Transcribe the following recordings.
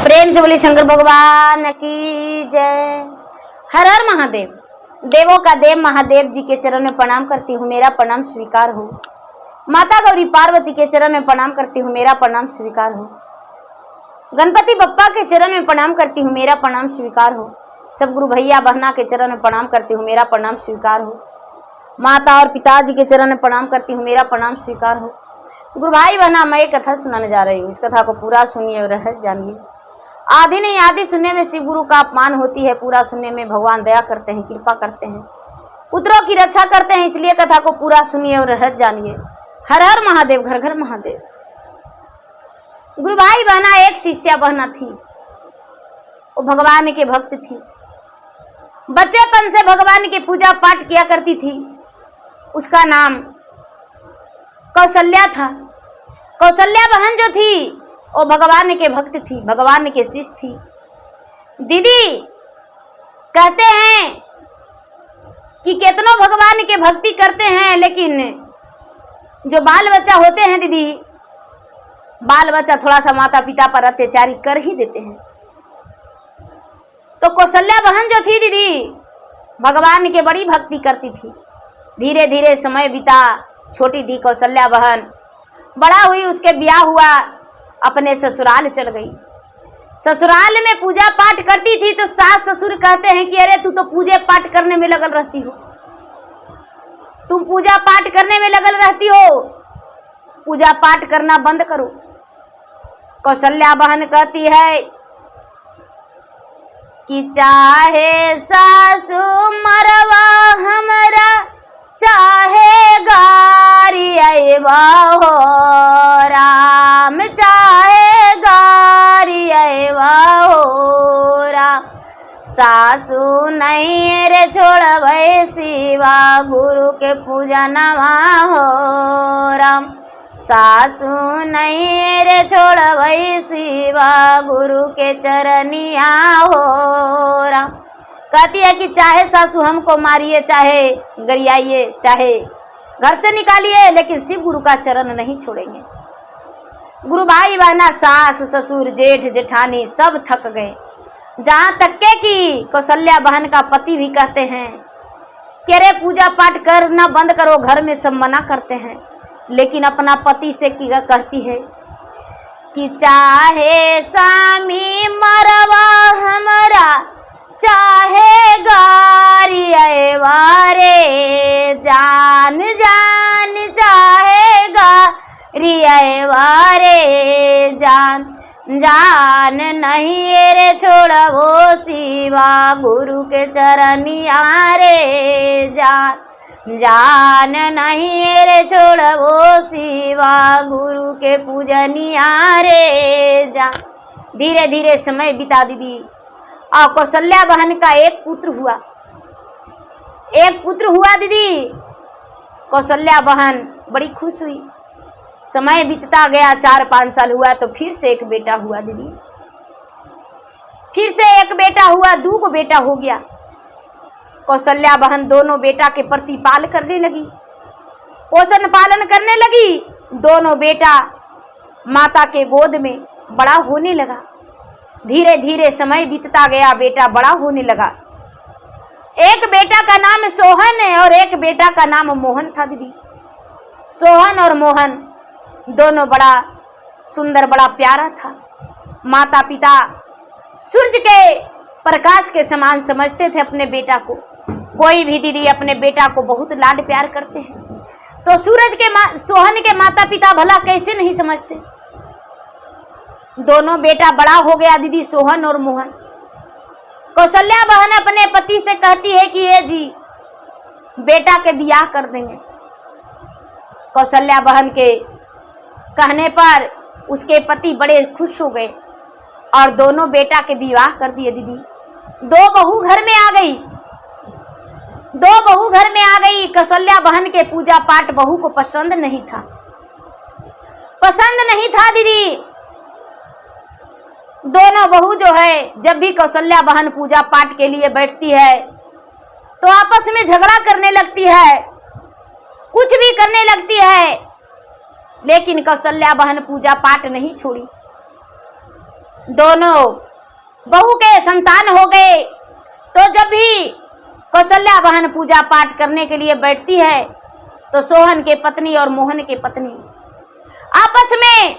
प्रेम से बोले शंकर भगवान की जय। हर हर महादेव। देवों का देव महादेव जी के चरण में प्रणाम करती हूँ, मेरा प्रणाम स्वीकार हो। माता गौरी पार्वती के चरण में प्रणाम करती हूँ, मेरा प्रणाम स्वीकार हो। गणपति बप्पा के चरण में प्रणाम करती हूँ, मेरा प्रणाम स्वीकार हो। सब गुरु भैया बहना के चरण में प्रणाम करती हूँ, मेरा प्रणाम स्वीकार हो। माता और पिताजी के चरण में प्रणाम करती हूँ, मेरा प्रणाम स्वीकार हो। गुरु भाई बहना, मैं एक कथा सुनाने जा रही हूँ, इस कथा को पूरा सुनिए और रहस्य जानिए। आदि नहीं आदि सुनने में शिव गुरु का अपमान होती है, पूरा सुनने में भगवान दया करते हैं, कृपा करते हैं, पुत्रों की रक्षा करते हैं। इसलिए कथा को पूरा सुनिए और रहस्य जानिए। हर हर महादेव, घर घर महादेव। गुरु भाई बहना, एक शिष्या बहना थी, वो भगवान के भक्त थी। बच्चेपन से भगवान की पूजा पाठ किया करती थी। उसका नाम कौशल्या था। कौशल्या बहन जो थी वो भगवान के भक्त थी, भगवान के शिष्य थी। दीदी कहते हैं कि कितनों भगवान के भक्ति करते हैं, लेकिन जो बाल बच्चा होते हैं दीदी, बाल बच्चा थोड़ा सा माता पिता पर अत्याचारी कर ही देते हैं। तो कौशल्या बहन जो थी दीदी, भगवान के बड़ी भक्ति करती थी। धीरे धीरे समय बीता, छोटी थी कौशल्या बहन, बड़ा हुई, उसके ब्याह हुआ, अपने ससुराल चल गई। ससुराल में पूजा पाठ करती थी तो सास ससुर कहते हैं कि अरे तू तो पूजा पाठ करने में लगल रहती हो, तुम पूजा पाठ करने में लगल रहती हो, पूजा पाठ करना बंद करो। कौशल्या बहन कहती है कि चाहे सासु मरवा हमरा, चाहे गारी अयबा हो राम, चाहे गारी अयबा हो राम। सासु नहीं रे छोड़बै शिवा, गुरु के पूजा नवा हो राम। सासु नहीं रे छोड़बै शिवा, गुरु के चरनिया हो राम। कहती है कि चाहे सासू हमको मारिए, चाहे गरियाइए, चाहे घर से निकालिए, लेकिन शिव गुरु का चरण नहीं छोड़ेंगे। गुरु भाई बहना, सास ससुर जेठ जेठानी सब थक गए। जहाँ तक के कि कौशल्या बहन का पति भी कहते हैं कि अरे पूजा पाठ करना बंद करो, घर में सब मना करते हैं। लेकिन अपना पति से कहती है कि चाहे स्वामी मरवा हमरा, चाहे गारी अयवारे जान जान, चाहे गारी अयवारे जान जान नहीं रे छोड़बो शिवा, गुरु के चरनिया रे जान जान नहीं रे छोड़बो शिवा, गुरु के पूजनिया रे जान। धीरे धीरे समय बिता दीदी, और कौशल्या बहन का एक पुत्र हुआ। एक पुत्र हुआ दीदी। कौशल्या बहन बड़ी खुश हुई। समय बीतता गया, 4-5 साल हुआ तो फिर से एक बेटा हुआ दीदी। फिर से एक बेटा हुआ, 2 बेटा हो गया। कौशल्या बहन दोनों बेटा के प्रति पाल करने लगी, पोषण पालन करने लगी। दोनों बेटा माता के गोद में बड़ा होने लगा। धीरे धीरे समय बीतता गया, बेटा बड़ा होने लगा। एक बेटा का नाम सोहन है और एक बेटा का नाम मोहन था दीदी। सोहन और मोहन दोनों बड़ा सुंदर, बड़ा प्यारा था। माता पिता सूरज के प्रकाश के समान समझते थे अपने बेटा को। कोई भी दीदी अपने बेटा को बहुत लाड प्यार करते हैं, तो सोहन के माता पिता भला कैसे नहीं समझते। दोनों बेटा बड़ा हो गया दीदी, सोहन और मोहन। कौशल्या बहन अपने पति से कहती है कि ये जी बेटा के बियाह कर देंगे। कौशल्या बहन के कहने पर उसके पति बड़े खुश हो गए और दोनों बेटा के विवाह कर दिए दीदी। 2 बहू घर में आ गई। 2 बहू घर में आ गई। कौशल्या बहन के पूजा पाठ बहू को पसंद नहीं था, पसंद नहीं था दीदी। दोनों बहू जो है, जब भी कौशल्या बहन पूजा पाठ के लिए बैठती है तो आपस में झगड़ा करने लगती है, कुछ भी करने लगती है। लेकिन कौशल्या बहन पूजा पाठ नहीं छोड़ी। दोनों बहू के संतान हो गए। तो जब भी कौशल्या बहन पूजा पाठ करने के लिए बैठती है तो सोहन के पत्नी और मोहन के पत्नी आपस में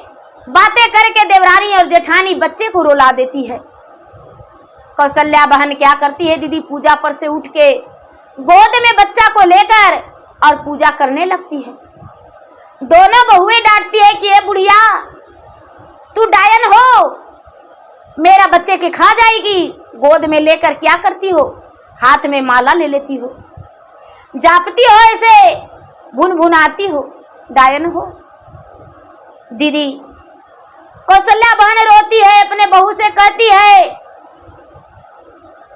बातें करके देवरानी और जेठानी बच्चे को रुला देती है। कौशल्या बहन क्या करती है दीदी, पूजा पर से उठ के गोद में बच्चा को लेकर और पूजा करने लगती है। दोनों बहुएं डांटती है कि ये बुढ़िया तू डायन हो, मेरा बच्चे के खा जाएगी, गोद में लेकर क्या करती हो, हाथ में माला ले लेती हो, जापती हो, ऐसे भुनभुनाती हो, डायन हो। दीदी कौशल्या बहन रोती है, अपने बहू से कहती है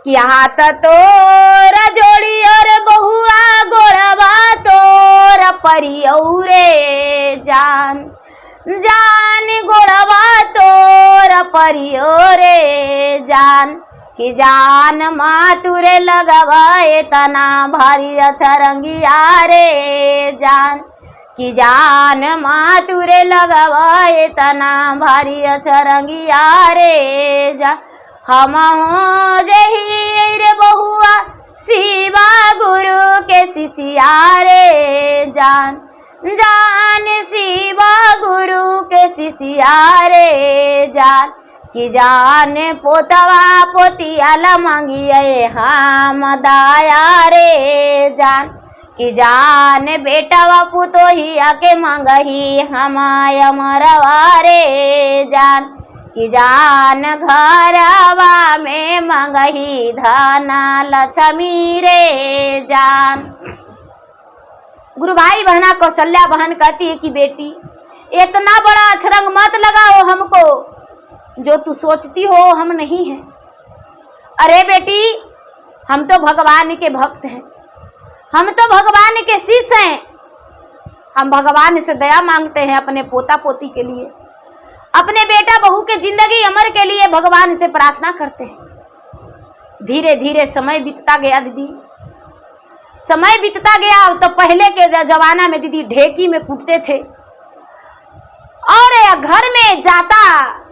कि हाथ तोरा जोड़ी और बहुआ गोरवा तोरा परियौरे जान, जान गोरवा तोरा परियोरे जान, कि जान मातुरे लगवाए तना भारी अछरंगिया रे जान, कि जान मातुरे लगवाए तना भारी अछरंगिया रे जान। हम हो जही रे बहुआ शिवा गुरु के शिष्या रे जान, जान शिवा गुरु के शिष्या रे जान, कि जान पोतवा पोतियाल मांगिए हम दाया रे जान, कि जान बेटवा पुतोहिया के मांगही हमाय मरवा रे जान, कि जान घरवा में मांगही धना लक्ष्मी रे जान। गुरु भाई बहना कौशल्या बहन कहती है कि बेटी इतना बड़ा अछरंग मत लगाओ हमको, जो तू सोचती हो हम नहीं हैं। अरे बेटी हम तो भगवान के भक्त हैं, हम तो भगवान के शिष्य हैं, हम भगवान से दया मांगते हैं अपने पोता पोती के लिए, अपने बेटा बहू के जिंदगी अमर के लिए भगवान से प्रार्थना करते हैं। धीरे धीरे समय बीतता गया दीदी, समय बीतता गया। तो पहले के जमाना में दीदी ढेकी में कूटते थे और घर में जाता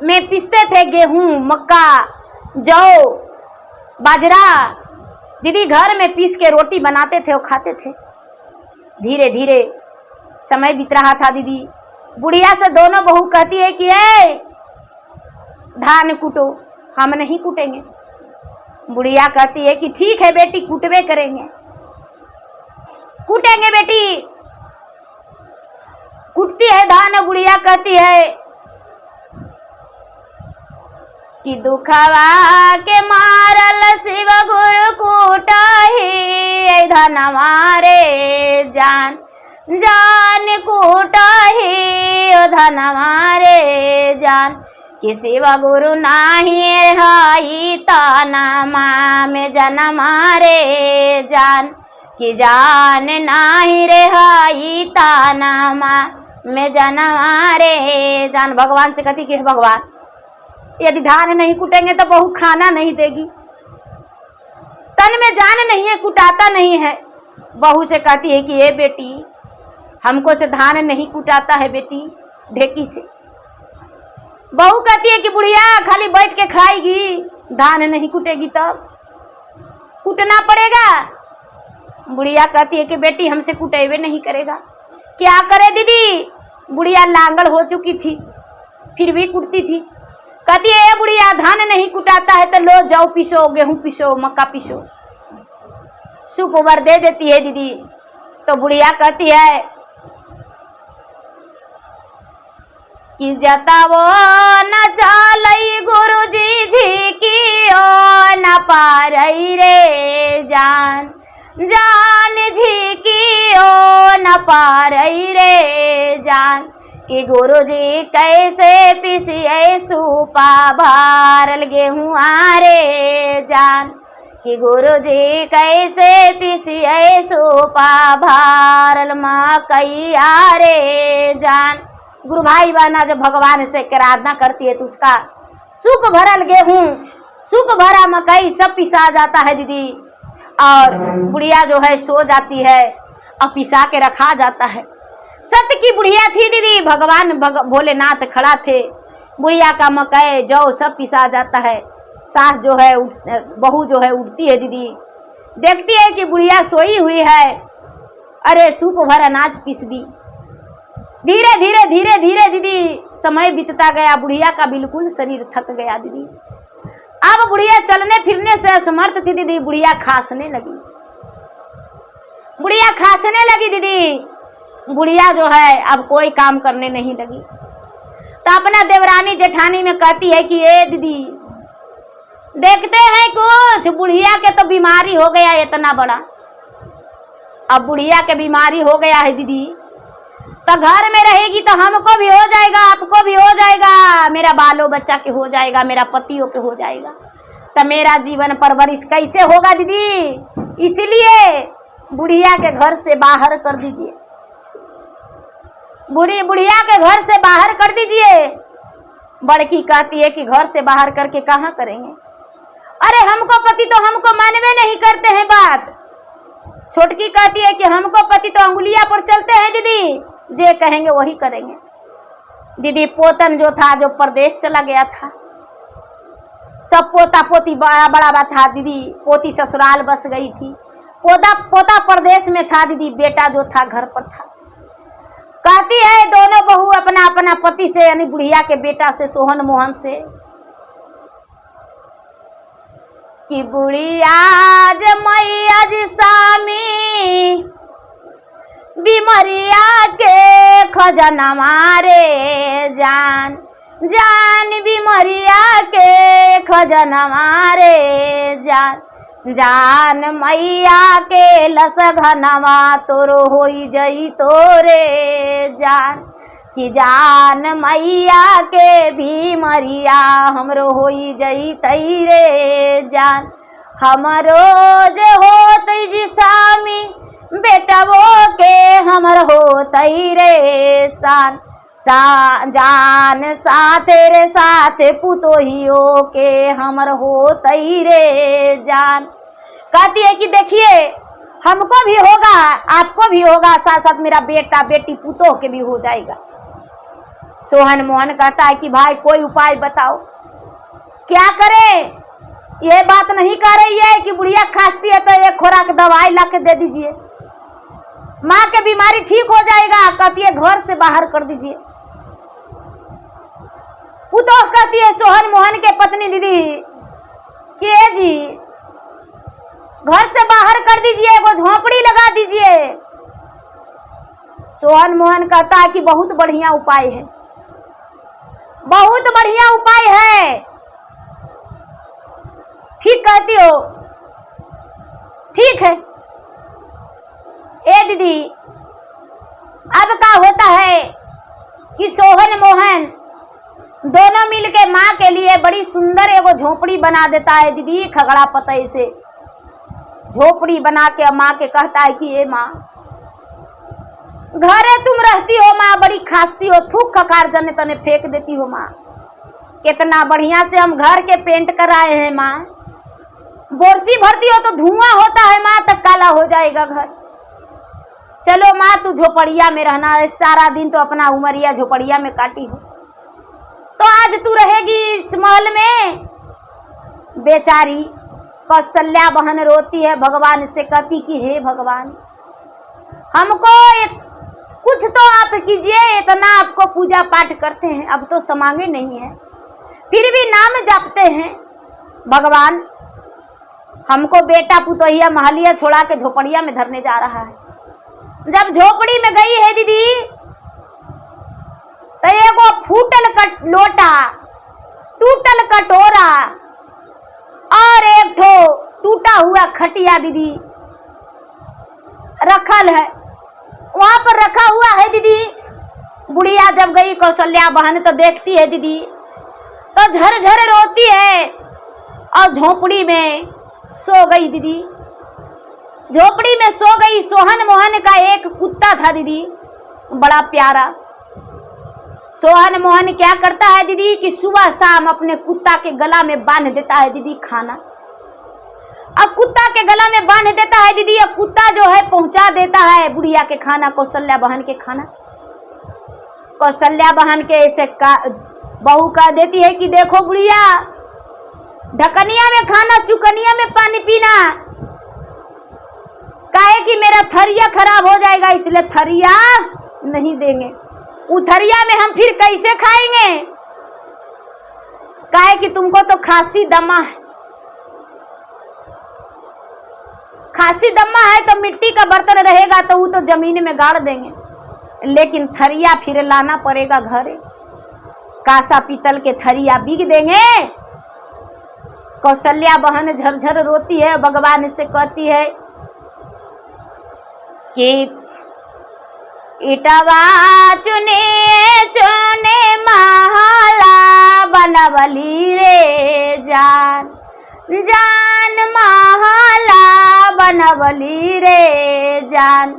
में पीसते थे, गेहूं मक्का जौ बाजरा दीदी घर में पीस के रोटी बनाते थे और खाते थे। धीरे धीरे समय बीत रहा था दीदी। बुढ़िया से दोनों बहू कहती है कि ए धान कूटो, हम नहीं कूटेंगे। बुढ़िया कहती है कि ठीक है बेटी कूटवे करेंगे, कूटेंगे बेटी। कूटती है धान, बुढ़िया कहती है कि दुखवा के मारल शिव गुरु कूटही धनवा रे जान, जान कूटही धनवा रे जान, कि शिव गुरु नाही हाई तानमा में जनमा रे जान, कि जान नाही रे हाई तानमा में जनमा रे जान। भगवान से कहती कि भगवान यदि धान नहीं कूटेंगे तो बहू खाना नहीं देगी, तन में जान नहीं है, कुटाता नहीं है। बहू से कहती है कि ये बेटी हमको से धान नहीं कुटाता है बेटी ढेकी से। बहू कहती है कि बुढ़िया खाली बैठ के खाएगी, धान नहीं कुटेगी तब कूटना पड़ेगा। बुढ़िया कहती है कि बेटी हमसे कुटेवे नहीं करेगा। क्या करे दीदी, बुढ़िया लांगड़ हो चुकी थी फिर भी कुटती थी। कहती है बुढ़िया धान नहीं कुटाता है तो लो जाओ पीसो, गेहूं पीसो, मक्का पीसो, सूप भर दे देती है दीदी। तो बुढ़िया कहती है कि जतावो न चालई गुरुजी झिकियो न पारई रे जान, जान झिकियो न पारई रे जान, कि गुरुजी कैसे पिसिए सूपा भारल गेहूं रे जान, कि गुरुजी कैसे पिसिए सूपा भारल मकई रे जान। गुरु भाई बहना जब भगवान से आराधना करती है तो उसका सूप भरल गेहूं, सूप भरा मकई सब पिसा जाता है दीदी। और बुढ़िया जो है सो जाती है और पिसा के रखा जाता है। सत्य की बुढ़िया थी दीदी, भगवान भोलेनाथ खड़ा थे, बुढ़िया का मकई जौ सब पिसा जाता है। सास जो है बहू जो है उठती है दीदी, देखती है कि बुढ़िया सोई हुई है, अरे सूप भर अनाज पीस दी। धीरे धीरे धीरे धीरे दीदी समय बीतता गया, बुढ़िया का बिल्कुल शरीर थक गया दीदी। अब बुढ़िया चलने फिरने से असमर्थ थी दीदी, बुढ़िया खांसने लगी, बुढ़िया खांसने लगी दीदी। बुढ़िया जो है अब कोई काम करने नहीं लगी, तो अपना देवरानी जेठानी में कहती है कि ए दीदी देखते हैं कुछ, बुढ़िया के तो बीमारी हो गया इतना बड़ा। अब बुढ़िया के बीमारी हो गया है दीदी, तो घर में रहेगी तो हमको भी हो जाएगा, आपको भी हो जाएगा, मेरा बालो बच्चा के हो जाएगा, मेरा पतियों के हो जाएगा, तो मेरा जीवन परवरिश कैसे होगा दीदी। इसलिए बुढ़िया के घर से बाहर कर दीजिए, बुढ़िया के घर से बाहर कर दीजिए। बड़की कहती है कि घर से बाहर करके कहाँ करेंगे, अरे हमको पति तो हमको मानवे नहीं करते हैं बात। छोटकी कहती है कि हमको पति तो अंगुलिया पर चलते हैं दीदी, जे कहेंगे वही करेंगे। दीदी पोतन जो था जो परदेश चला गया था, सब पोता पोती बड़ा बड़ा था दीदी, पोती ससुराल बस गई थी, पोता परदेश में था दीदी, बेटा जो था घर पर था। कहती है दोनों बहू अपना अपना पति से यानी बुढ़िया के बेटा से सोहन मोहन से कि बुढ़िया मैया जी सामी बीमरिया के खजना मारे जान, जान बीमरिया के खजना मारे जान, जान मैया के लसघनवा तोरो होई जई तोरे जान, कि जान मैया के बीमरिया हमरो होई जई तैरे जान। हमरो जे होतई जी सामी बेटवो के हमर होतई रे शान, जान साथे रे साथे पुतोहियो के हमर होतई रे जान। कहती है कि देखिए हमको भी होगा, आपको भी होगा, साथ साथ मेरा बेटा बेटी पुतोह के भी हो जाएगा। सोहन मोहन कहता है कि भाई कोई उपाय बताओ, क्या करें। ये बात नहीं कह रही है कि बुढ़िया खांसती है तो एक खोराक दवाई ला के दे दीजिए, माँ के बीमारी ठीक हो जाएगा। कहती है घर से बाहर कर दीजिए। पुतोह कहती है सोहन मोहन के पत्नी दीदी कि ए जी घर से बाहर कर दीजिए, वो झोंपड़ी लगा दीजिए। सोहन मोहन कहता है कि बहुत बढ़िया उपाय है, बहुत बढ़िया उपाय है। ठीक कहती हो, ठीक है। ए दीदी अब क्या होता है कि सोहन मोहन दोनों मिलके माँ के लिए बड़ी सुंदर एगो झोपड़ी बना देता है दीदी, खगड़ा पतई से झोपड़ी बना के माँ के कहता है कि ये माँ घरे तुम रहती हो माँ, बड़ी खांसती हो, थूक खकार जने तने फेंक देती हो माँ। कितना बढ़िया से हम घर के पेंट कराए हैं माँ, बोरसी भरती हो तो धुआं होता है माँ, तब काला हो जाएगा घर। चलो माँ तू झोपड़िया में रहना है, सारा दिन तो अपना उमरिया झोपड़िया में काटी हो, तो आज तू रहेगी इस महल में। बेचारी कौशल्या बहन रोती है, भगवान से कहती कि हे भगवान हमको कुछ तो आप कीजिए, इतना आपको पूजा पाठ करते हैं, अब तो समांगे नहीं है, फिर भी नाम जपते हैं। भगवान हमको बेटा पुतोहिया महलिया छोड़ा के झोपड़िया में धरने जा रहा है। जब झोपड़ी में गई है दीदी तो एगो फूटल लोटा, टूटल कटोरा और एक ठो टूटा हुआ खटिया दीदी रखल है, वहां पर रखा हुआ है दीदी। बुढ़िया जब गई कौशल्या बहन तो देखती है दीदी तो झरझर रोती है और झोपड़ी में सो गई दीदी, झोपड़ी में सो गई। सोहन मोहन का एक कुत्ता था दीदी, बड़ा प्यारा। सोहन मोहन क्या करता है दीदी कि सुबह शाम अपने कुत्ता के गला में बांध देता है दीदी खाना, अब कुत्ता के गला में बांध देता है दीदी, और कुत्ता जो है पहुंचा देता है बुढ़िया के खाना, कौशल्या बहन के खाना। कौशल्या बहन के बहू कह देती है कि देखो बुढ़िया, ढकनिया में खाना, चुकनिया में पानी पीना, काहे कि मेरा थरिया खराब हो जाएगा, इसलिए थरिया नहीं देंगे। वो थरिया में हम फिर कैसे खाएंगे, काहे कि तुमको तो खांसी दमा है, खांसी दमा है तो मिट्टी का बर्तन रहेगा तो वो तो जमीन में गाड़ देंगे, लेकिन थरिया फिर लाना पड़ेगा घरे। कासा पीतल के थरिया बीग देंगे। कौशल्या बहन झरझर रोती है, भगवान से कहती है कि इटवा चुने चुने महला बनवली रे जान, जान महला बनवली रे जान,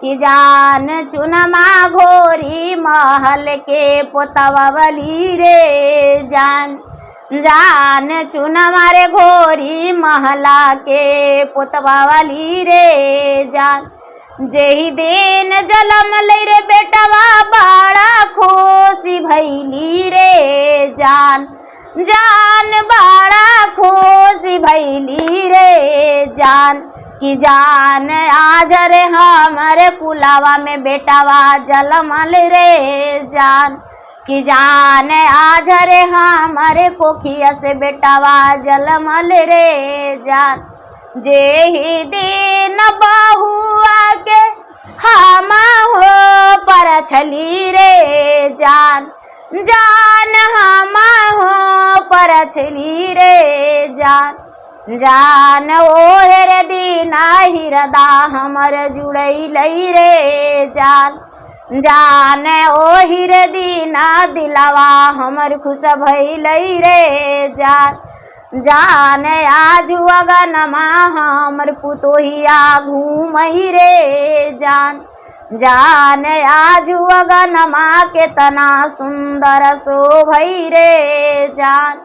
कि जान चुनमा घोरी महल के पोतवली रे जान, जान चुनमा रे घोरी महला के पोतवली रे जान। जेही दिन जलम लई रे बेटवा बड़ा खुशी भैली रे जान, जान बड़ा खुशी भैली रे जान, कि जान आज रे हमारे कुलावा में बेटावा जलमल रे जान, कि जान आज रे हमारे कोखिया से बेटावा जलमल रे जान। जेही दिन बहुआ के हामा हो पर छली रे जान, जान हामा हो पर छली रे जान, जान ओहर दीना हिरदा हमर जुड़ई लई रे जान, जान ओहिर दीना दिलावा हमर खुश भइलई रे जान, जान आज अगनमा हमर पुतोहिया घूमई रे जान, जान आज अगनमा केतना सुंदर शोभई रे जान।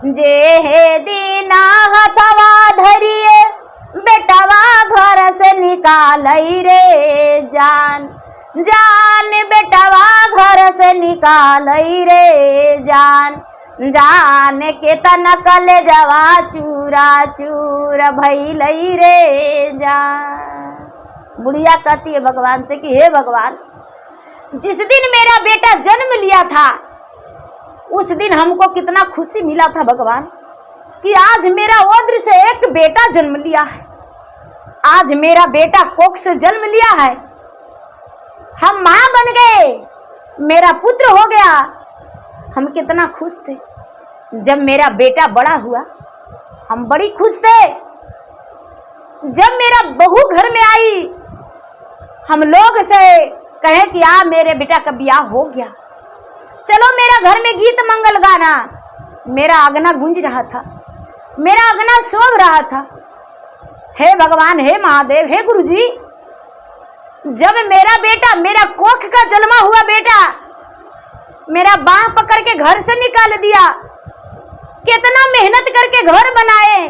जे दीना हथवा धरिए बेटवा घर से निकालई रे जान, जान बेटवा घर से निकालई रे जान, जान के तनकल जवा चूरा चूर भइलई रे जान। बुढ़िया कहती है भगवान से कि हे भगवान, जिस दिन मेरा बेटा जन्म लिया था उस दिन हमको कितना खुशी मिला था भगवान, कि आज मेरा ओद्र से एक बेटा जन्म लिया है, आज मेरा बेटा कोख से जन्म लिया है, हम मां बन गए, मेरा पुत्र हो गया। हम कितना खुश थे जब मेरा बेटा बड़ा हुआ, हम बड़ी खुश थे। जब मेरा बहू घर में आई, हम लोग से कहे कि आ मेरे बेटा का ब्याह हो गया, चलो मेरा घर में गीत मंगल गाना। मेरा आंगना गूंज रहा था, मेरा आंगना शोभ रहा था। हे भगवान, हे महादेव, हे गुरुजी, जब मेरा बेटा, मेरा कोख का जन्मा हुआ बेटा मेरा बाह पकड़ के घर से निकाल दिया, कितना मेहनत करके घर बनाए,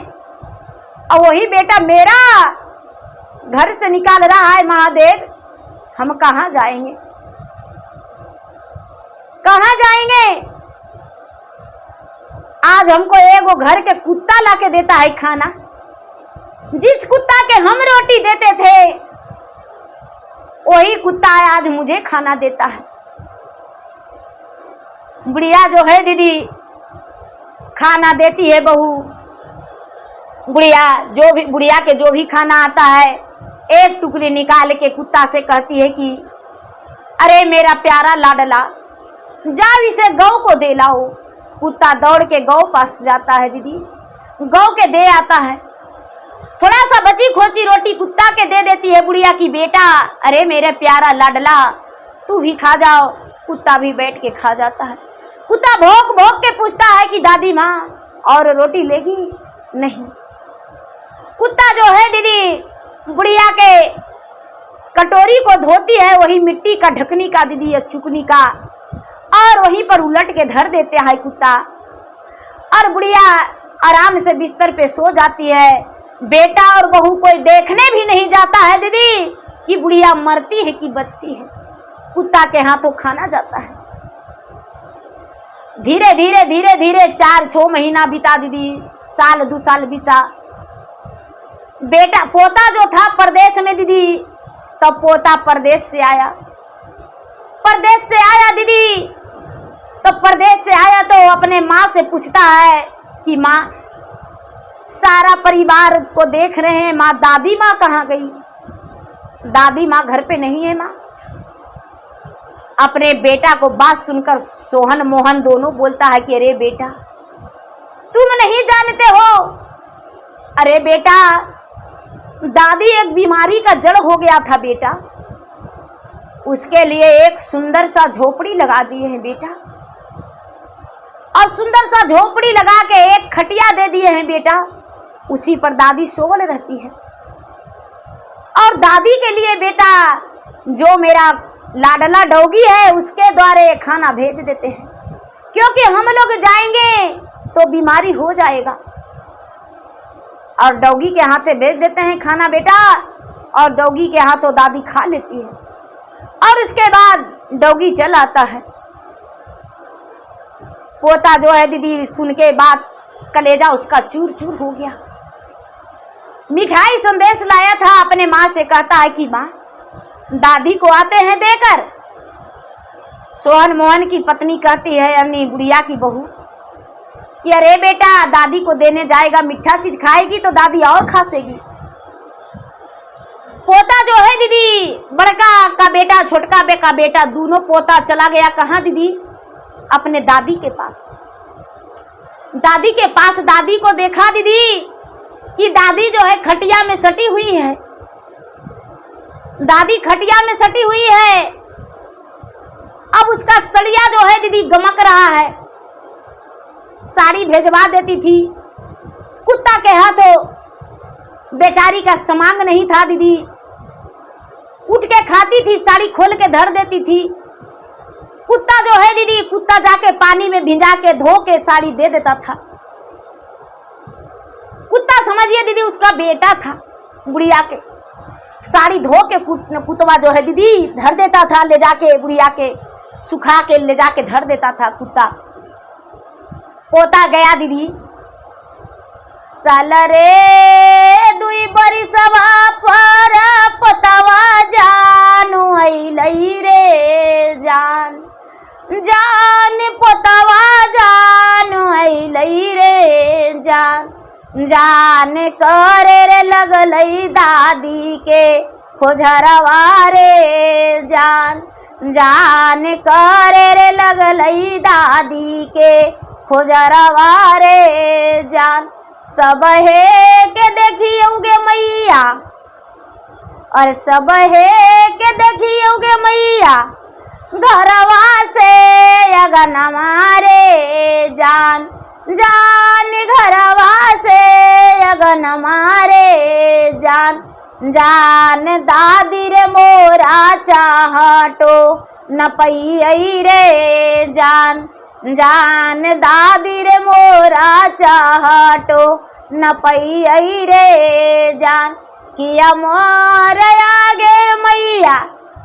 और वही बेटा मेरा घर से निकाल रहा है। महादेव, हम कहाँ जाएंगे, कहाँ जाएंगे? आज हमको एगो घर के कुत्ता लाके देता है खाना, जिस कुत्ता के हम रोटी देते थे वही कुत्ता आज मुझे खाना देता है। बुढ़िया जो है दीदी, खाना देती है बहू, बुढ़िया के जो भी खाना आता है एक टुकड़ी निकाल के कुत्ता से कहती है कि अरे मेरा प्यारा लाडला, जाओ इसे गौ को दे लाओ। कुत्ता दौड़ के गौ पास जाता है दीदी, गौ के दे आता है। थोड़ा सा बची खोची रोटी कुत्ता के दे देती है बुढ़िया की बेटा, अरे मेरे प्यारा लाडला तू भी खा जाओ। कुत्ता भी बैठ के खा जाता है। कुत्ता भौंक भौंक के पूछता है कि दादी माँ और रोटी लेगी? नहीं। कुत्ता जो है दीदी बुढ़िया के कटोरी को धोती है, वही मिट्टी का ढकनी का दीदी या चुकनी का, और वहीं पर उलट के धर देते है कुत्ता, और बुढ़िया आराम से बिस्तर पे सो जाती है। बेटा और बहू कोई देखने भी नहीं जाता है दीदी कि बुढ़िया मरती है कि बचती है। कुत्ता के हाथों खाना जाता है। धीरे धीरे धीरे धीरे 4-6 महीना बीता दीदी, साल 2 साल बीता। बेटा पोता जो था परदेश में दीदी, तब पोता परदेश से आया। परदेश से आया दीदी, तो परदेश से आया तो अपने माँ से पूछता है कि माँ, सारा परिवार को देख रहे हैं, माँ दादी माँ कहाँ गई? दादी माँ घर पे नहीं है माँ। अपने बेटा को बात सुनकर सोहन मोहन दोनों बोलता है कि अरे बेटा, तुम नहीं जानते हो, अरे बेटा दादी एक बीमारी का जड़ हो गया था बेटा, उसके लिए एक सुंदर सा झोपड़ी लगा दिए हैं बेटा, और सुंदर सा झोपड़ी लगा के एक खटिया दे दिए हैं बेटा, उसी पर दादी सोवल रहती है। और दादी के लिए बेटा जो मेरा लाडला डोगी है उसके द्वारे खाना भेज देते हैं, क्योंकि हम लोग जाएंगे तो बीमारी हो जाएगा। और डोगी के हाथे भेज देते हैं खाना बेटा, और डोगी के हाथों दादी खा लेती है। और उसके बाद डोगी चल आता है। पोता जो है दीदी सुन के बात, कलेजा उसका चूर चूर हो गया। मिठाई संदेश लाया था, अपने माँ से कहता है कि माँ दादी को आते हैं देकर। सोहन मोहन की पत्नी कहती है, यानी बुढ़िया की बहू, कि अरे बेटा दादी को देने जाएगा, मीठा चीज खाएगी तो दादी और खासेगी। पोता जो है दीदी, बड़का का बेटा छोटका का बेटा, दोनों पोता चला गया कहाँ दीदी? अपने दादी के पास। दादी के पास दादी को देखा दीदी कि दादी जो है खटिया में सटी हुई है। दादी खटिया में सटी हुई है। अब उसका सड़िया जो है दीदी गमक रहा है। साड़ी भेजवा देती थी, कुत्ता के हाथों बेचारी का समांग नहीं था दीदी, उठ के खाती थी, साड़ी खोल के धर देती थी। कुत्ता जो है दीदी, कुत्ता जाके पानी में भिंजा के धो के साड़ी दे देता था। कुत्ता समझिए दीदी उसका बेटा था, बुढ़िया के साड़ी धो के कुतवा जो है दीदी धर देता था, ले जाके बुढ़िया के सुखा के ले जाके धर देता था कुत्ता। पोता गया दीदी, साल रे 2 बरिसवा पर पोतवा जानू अइलई रे जान, जान पोतवा जानू अइलई रे जान, जान करे रे लगलई दादी के खोजरवा रे जान, जान करे रे लगलई दादी के खोजरवा रे जान। सब है के देखियोगे मैया, और सब है के देखियोगे मैया, घरवा से अगनवा रे जान, जान घरवा से अगनवा रे जान, जान दादी रे मोरा चाहटो न पई रे जान, जान दादी रे मोरा चाहटो न पई रे जान, किया मोर आगे मैया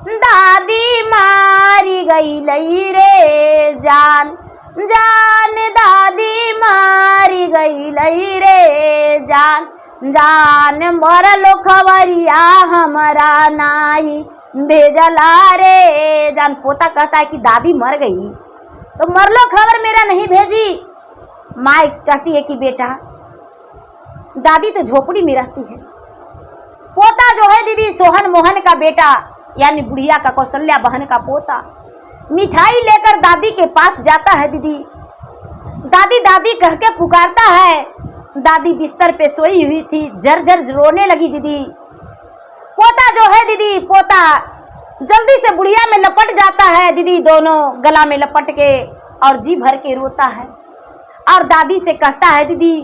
दादी मारी गई लई रे जान, जान दादी मारी गई लई रे जान, जान मरलो खबरिया हमरा नाही भेजला रे जान। पोता कहता है कि दादी मर गई तो मरलो खबर मेरा नहीं भेजी। माँ कहती है कि बेटा दादी तो झोपड़ी में रहती है। पोता जो है दीदी सोहन मोहन का बेटा, यानी बुढ़िया का, कौशल्या बहन का पोता, मिठाई लेकर दादी के पास जाता है दीदी। दादी दादी कह के पुकारता है। दादी बिस्तर पे सोई हुई थी, जर्जर रोने लगी दीदी। पोता जो है दीदी, पोता जल्दी से बुढ़िया में लपट जाता है दीदी, दोनों गला में लपट के और जी भर के रोता है। और दादी से कहता है दीदी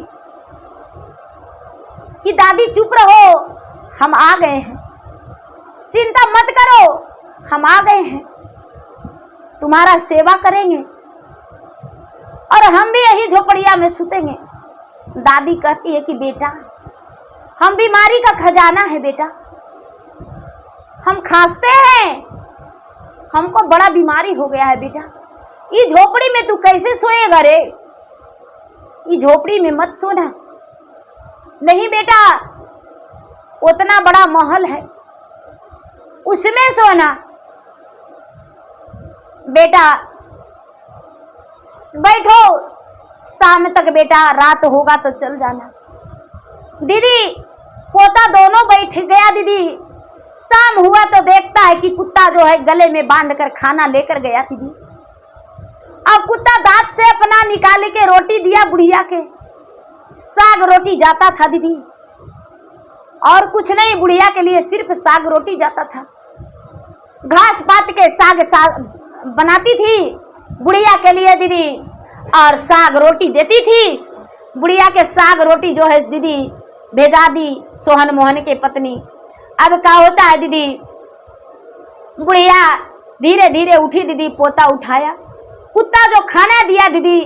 कि दादी चुप रहो, हम आ गए हैं, चिंता मत करो, हम आ गए हैं, तुम्हारा सेवा करेंगे और हम भी यही झोपड़िया में सुतेंगे। दादी कहती है कि बेटा हम बीमारी का खजाना है बेटा, हम खांसते हैं, हमको बड़ा बीमारी हो गया है बेटा, ये झोपड़ी में तू कैसे सोएगा रे? ये झोपड़ी में मत सोना। नहीं बेटा, उतना बड़ा महल है, उसमें सोना। बेटा बैठो, शाम तक बेटा, रात होगा तो चल जाना। दीदी पोता दोनों बैठ गया। दीदी शाम हुआ तो देखता है कि कुत्ता जो है गले में बांध कर खाना लेकर गया। दीदी अब कुत्ता दांत से अपना निकाल के रोटी दिया बुढ़िया के, साग रोटी जाता था दीदी, और कुछ नहीं, बुढ़िया के लिए सिर्फ साग रोटी जाता था। घास पात के साग बनाती थी बुढ़िया के लिए दीदी, और साग रोटी देती थी। बुढ़िया के साग रोटी जो है दीदी भेजा दी सोहन मोहन के पत्नी। अब क्या होता है दीदी, बुढ़िया धीरे धीरे उठी दीदी, पोता उठाया, कुत्ता जो खाना दिया दीदी,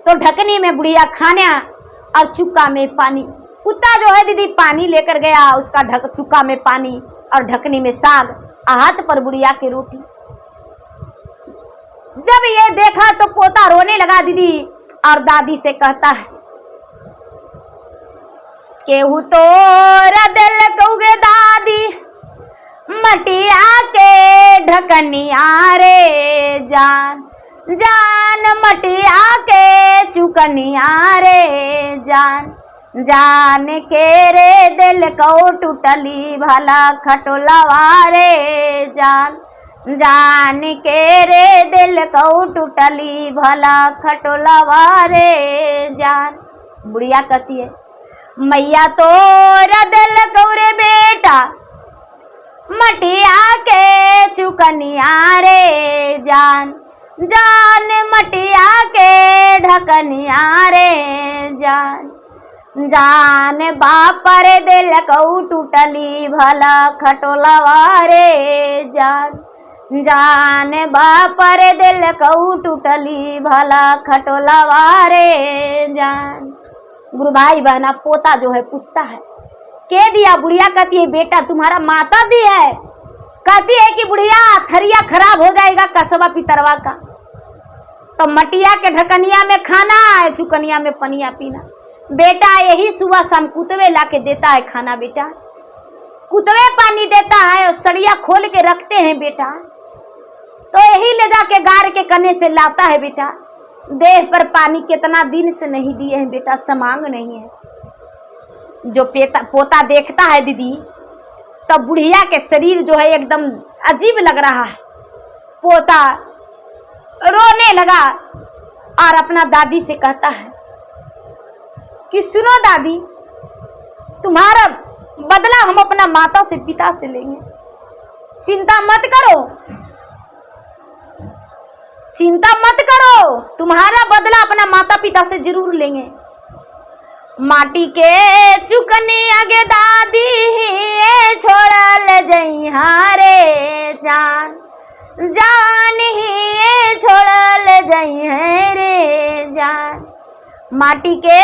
तो ढकनी में बुढ़िया खाना और चुक्का में पानी। कुत्ता जो है दीदी पानी लेकर गया, उसका चुक्का में पानी और ढकनी में साग, हाथ पर बुढ़िया की रोटी। जब ये देखा तो पोता रोने लगा दीदी, और दादी से कहता है, केहू तो रदल कौगे दादी, मटिया के ढकनिया रे जान, जान मटिया के चुकनिया रे जान, जान के रे दिल को टूटली भला खटोलवा रे जान, जान के रे दिल को टूटली भला खटोलवा रे जान। बुढ़िया कहती है, मैया तो दिल कौरे बेटा, मटिया के चुकनिया रे जान, जान मटिया के ढकनिया रे जान, जान बापर दिल को टूटली भला खटोलवा रे जान, जान बापर दिल को टूटली भला खटोलवा रे जान। गुरु भाई बहना, पोता जो है पूछता है, के दिया? बुढ़िया कहती है, बेटा तुम्हारा माता दी है। कहती है कि बुढ़िया थरिया खराब हो जाएगा कसबा पितरवा का, तो मटिया के ढकनिया में खाना है, चुकनिया में पनिया पीना। बेटा यही सुबह शाम कुतवे ला के देता है खाना। बेटा कुतवे पानी देता है और सड़िया खोल के रखते हैं बेटा, तो यही ले जाके गार के कने से लाता है बेटा। देह पर पानी कितना दिन से नहीं दिए हैं बेटा, समांग नहीं है। जो पोता देखता है दीदी, तो बुढ़िया के शरीर जो है एकदम अजीब लग रहा है। पोता रोने लगा और अपना दादी से कहता है कि सुनो दादी, तुम्हारा बदला हम अपना माता से पिता से लेंगे, चिंता मत करो, चिंता मत करो, तुम्हारा बदला अपना माता पिता से जरूर लेंगे। माटी के चुकनी आगे दादी छोड़ल जइहा रे जान, जान ही छोड़ल जइहे रे जान, माटी के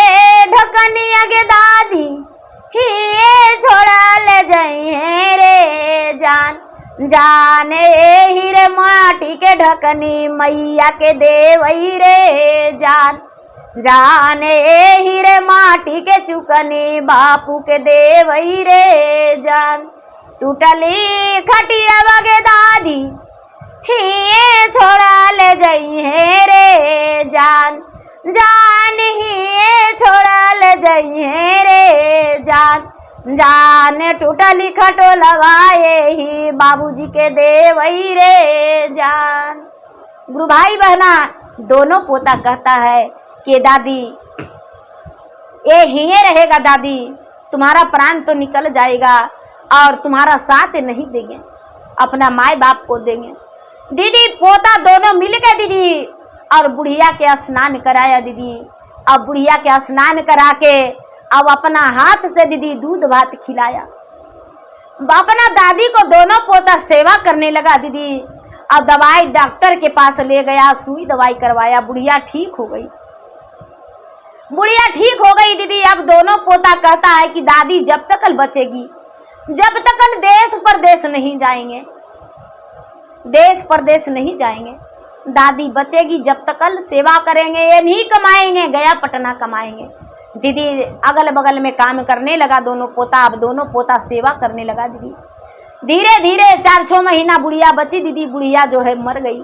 ढकनी आगे दादी ही छोड़ल जइहे रे जान, जाने हीरे माटी के ढकनी मैया के देवई रे जान, जाने हीरे माटी के चुकनी बापू के देवई रे जान, टूटली खटिया बगे दादी ही छोड़ा ले जइहे रे जान, जान ही छोड़ा ले जइहे रे जान, जान टूटली खटोलवाए ही बाबूजी के देवई रे जान। गुरु भाई बहना, दोनों पोता कहता है कि दादी ये ही रहेगा दादी, तुम्हारा प्राण तो निकल जाएगा और तुम्हारा साथ नहीं देंगे, अपना माए बाप को देंगे। दीदी पोता दोनों मिल के दीदी और बुढ़िया के स्नान कराया दीदी, अब बुढ़िया के स्नान करा के अब अपना हाथ से दीदी दूध भात खिलाया। अपना दादी को दोनों पोता सेवा करने लगा दीदी। अब दवाई डॉक्टर के पास ले गया, सुई दवाई करवाया, बुढ़िया ठीक हो गई, बुढ़िया ठीक हो गई दीदी। अब दोनों पोता कहता है कि दादी जब तक बचेगी, जब तक देश परदेश नहीं जाएंगे, देश परदेश नहीं जाएंगे। दादी बचेगी जब तक कल सेवा करेंगे, ये नहीं कमाएंगे, गया पटना कमाएंगे। दीदी अगल बगल में काम करने लगा दोनों पोता। अब दोनों पोता सेवा करने लगा दीदी। धीरे धीरे 4-6 महीना बुढ़िया बची दीदी। बुढ़िया जो है मर गई।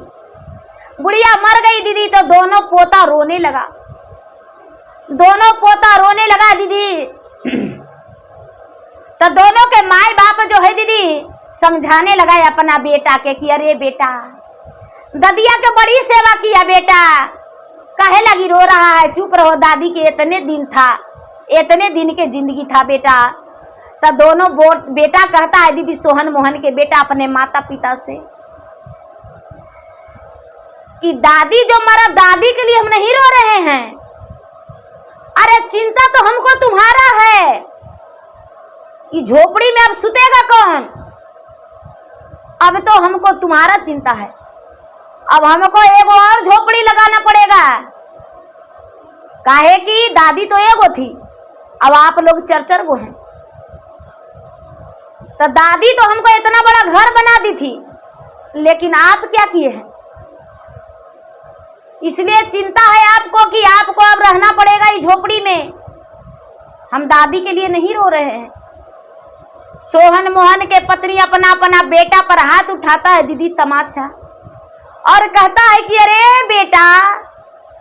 बुढ़िया मर गई दीदी तो दोनों पोता रोने लगा। दोनों पोता रोने लगा दीदी। तो दोनों के माए बाप जो है दीदी समझाने लगा अपना बेटा के कि अरे बेटा, ददिया के बड़ी सेवा किया बेटा, काहे लगी रो रहा है, चुप रहो, दादी के इतने दिन था, इतने दिन के जिंदगी था बेटा। तो दोनों बेटा कहता है दीदी सोहन मोहन के बेटा अपने माता पिता से कि दादी जो मरा, दादी के लिए हम नहीं रो रहे हैं, अरे चिंता तो हमको तुम्हारा है कि झोपड़ी में अब सुतेगा कौन। अब तो हमको तुम्हारा चिंता है, अब हमको एक और झोपड़ी लगाना पड़ेगा, काहे कि दादी तो एगो थी, अब आप लोग 4-4 गो हैं। तो दादी तो हमको इतना बड़ा घर बना दी थी, लेकिन आप क्या किए हैं, इसलिए चिंता है आपको कि आपको अब रहना पड़ेगा इस झोपड़ी में। हम दादी के लिए नहीं रो रहे हैं। सोहन मोहन के पत्नी अपना अपना बेटा पर हाथ उठाता है दीदी तमाचा, और कहता है कि अरे बेटा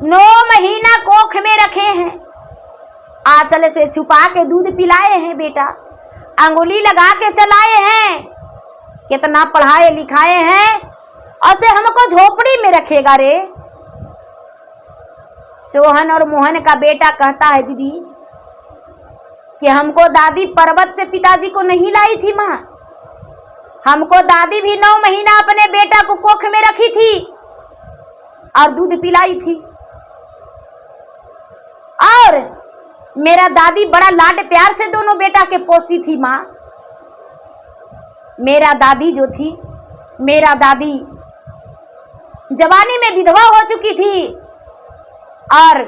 9 महीना कोख में रखे हैं, आंचल से छुपा के दूध पिलाए हैं बेटा, अंगुली लगा के चलाए हैं, कितना पढ़ाए लिखाए हैं, और से हमको झोपड़ी में रखेगा रे। सोहन और मोहन का बेटा कहता है दीदी कि हमको दादी पर्वत से पिताजी को नहीं लाई थी माँ, हमको दादी भी 9 महीना अपने बेटा को कोख में रखी थी और दूध पिलाई थी, और मेरा दादी बड़ा लाड प्यार से दोनों बेटा के पोसी थी माँ। मेरा दादी जो थी, मेरा दादी जवानी में विधवा हो चुकी थी और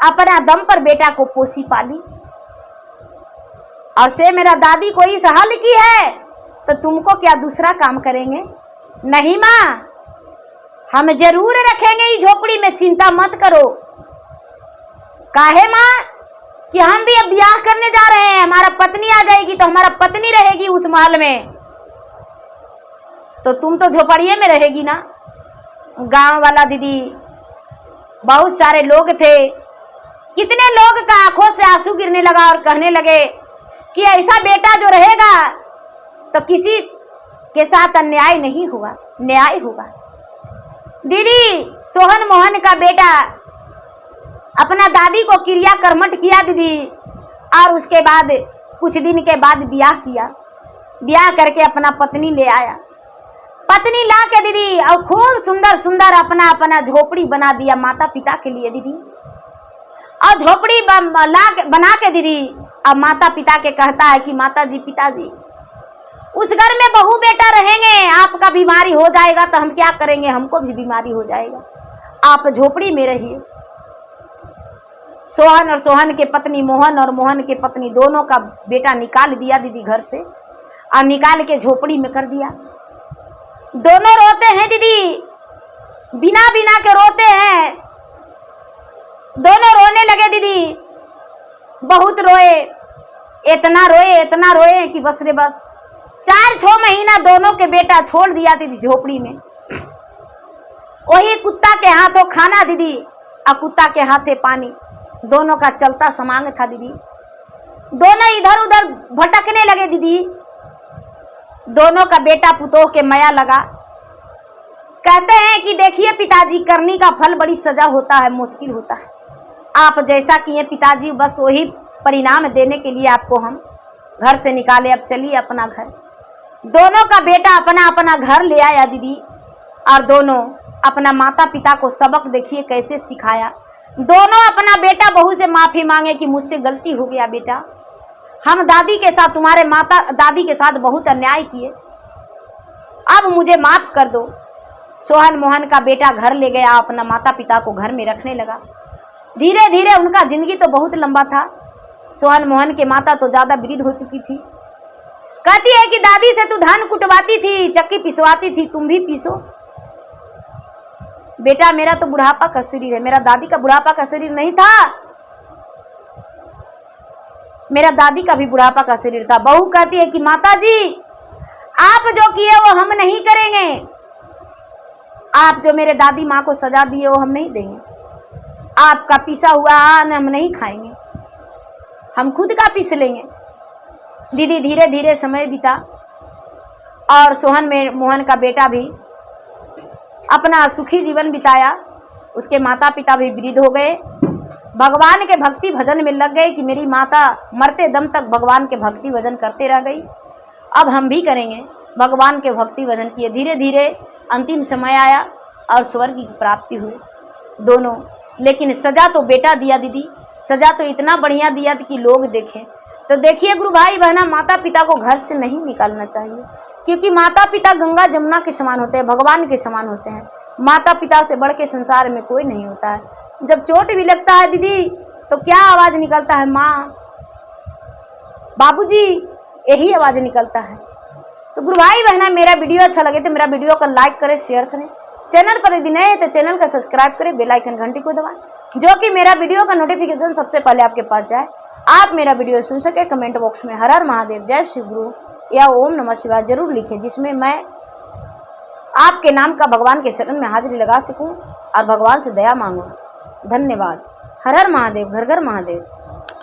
अपना दम पर बेटा को पोसी पाली, और से मेरा दादी को इस हाल की है तो तुमको क्या दूसरा काम करेंगे। नहीं माँ, हम जरूर रखेंगे इस झोपड़ी में, चिंता मत करो। काहे माँ कि हम भी अब ब्याह करने जा रहे हैं, हमारा पत्नी आ जाएगी तो हमारा पत्नी रहेगी उस महल में, तो तुम तो झोपड़िए में रहेगी ना। गांव वाला दीदी बहुत सारे लोग थे, कितने लोग का आंखों से आंसू गिरने लगा और कहने लगे कि ऐसा बेटा जो रहेगा तो किसी के साथ अन्याय नहीं होगा, न्याय होगा। दीदी सोहन मोहन का बेटा अपना दादी को क्रिया कर्मठ किया दीदी, और उसके बाद कुछ दिन के बाद ब्याह किया, ब्याह करके अपना पत्नी ले आया। पत्नी ला के दीदी और खूब सुंदर सुंदर अपना अपना झोपड़ी बना दिया माता पिता के लिए दीदी, और झोपड़ी बना के दीदी अब माता पिता के कहता है कि माता जी पिताजी उस घर में बहू बेटा रहेंगे, आपका बीमारी हो जाएगा तो हम क्या करेंगे, हमको भी बीमारी हो जाएगा, आप झोपड़ी में रहिए। सोहन और सोहन के पत्नी मोहन और मोहन के पत्नी दोनों का बेटा निकाल दिया दीदी घर से, और निकाल के झोपड़ी में कर दिया। दोनों रोते हैं दीदी, बिना बिना के रोते हैं, दोनों रोने लगे दीदी, बहुत रोए, इतना रोए कि बस रे बस। 4-6 महीना दोनों के बेटा छोड़ दिया दीदी झोपड़ी में, वही कुत्ता के हाथों खाना दीदी और कुत्ता के हाथे पानी, दोनों का चलता समांग था दीदी। दोनों इधर उधर भटकने लगे दीदी। दोनों का बेटा पुतोह के माया लगा। कहते हैं कि देखिए पिताजी, करनी का फल बड़ी सजा होता है, मुश्किल होता है, आप जैसा किए पिताजी बस वही परिणाम देने के लिए आपको हम घर से निकाले, अब चलिए अपना घर। दोनों का बेटा अपना अपना घर ले आया दीदी, और दोनों अपना माता पिता को सबक देखिए कैसे सिखाया। दोनों अपना बेटा बहू से माफी मांगे कि मुझसे गलती हो गया बेटा, हम दादी के साथ, तुम्हारे माता दादी के साथ बहुत अन्याय किए, अब मुझे माफ कर दो। सोहन मोहन का बेटा घर ले गया, अपना माता पिता को घर में रखने लगा। धीरे धीरे उनका जिंदगी तो बहुत लंबा था। सोहन मोहन के माता तो ज्यादा वृद्ध हो चुकी थी। कहती है कि दादी से तू धान कुटवाती थी, चक्की पिसवाती थी, तुम भी पीसो। बेटा मेरा तो बुढ़ापा का शरीर है, मेरा दादी का बुढ़ापा का शरीर नहीं था, मेरा दादी का भी बुढ़ापा का शरीर था। बहू कहती है कि माता जी आप जो किए वो हम नहीं करेंगे, आप जो मेरे दादी माँ को सजा दिए वो हम नहीं देंगे, आपका पिसा हुआ अन्न हम नहीं खाएंगे, हम खुद का पीस लेंगे। दीदी धीरे धीरे समय बीता और मोहन का बेटा भी अपना सुखी जीवन बिताया। उसके माता पिता भी वृद्ध हो गए, भगवान के भक्ति भजन में लग गए कि मेरी माता मरते दम तक भगवान के भक्ति भजन करते रह गई, अब हम भी करेंगे। भगवान के भक्ति भजन किए, धीरे धीरे अंतिम समय आया और स्वर्ग की प्राप्ति हुई दोनों। लेकिन सजा तो बेटा दिया दीदी, सजा तो इतना बढ़िया दिया कि लोग देखें। तो देखिए गुरु भाई बहना, माता पिता को घर से नहीं निकालना चाहिए, क्योंकि माता पिता गंगा जमुना के समान होते हैं, भगवान के समान होते हैं। माता पिता से बढ़ के संसार में कोई नहीं होता है। जब चोट भी लगता है दीदी तो क्या आवाज़ निकलता है, माँ बाबूजी, यही आवाज़ निकलता है। तो गुरु भाई बहना, मेरा वीडियो अच्छा लगे तो मेरा वीडियो को लाइक करें, शेयर करें। चैनल पर यदि नए हैं तो चैनल का सब्सक्राइब करें, बेल आइकन घंटी को दबाएं, जो कि मेरा वीडियो का नोटिफिकेशन सबसे पहले आपके पास जाए, आप मेरा वीडियो सुन सके। कमेंट बॉक्स में हर हर महादेव, जय शिव गुरु या ओम नमः शिवाय जरूर लिखें, जिसमें मैं आपके नाम का भगवान के शरण में हाजिरी लगा सकूं और भगवान से दया मांगूं। धन्यवाद। हर हर महादेव, घर घर महादेव।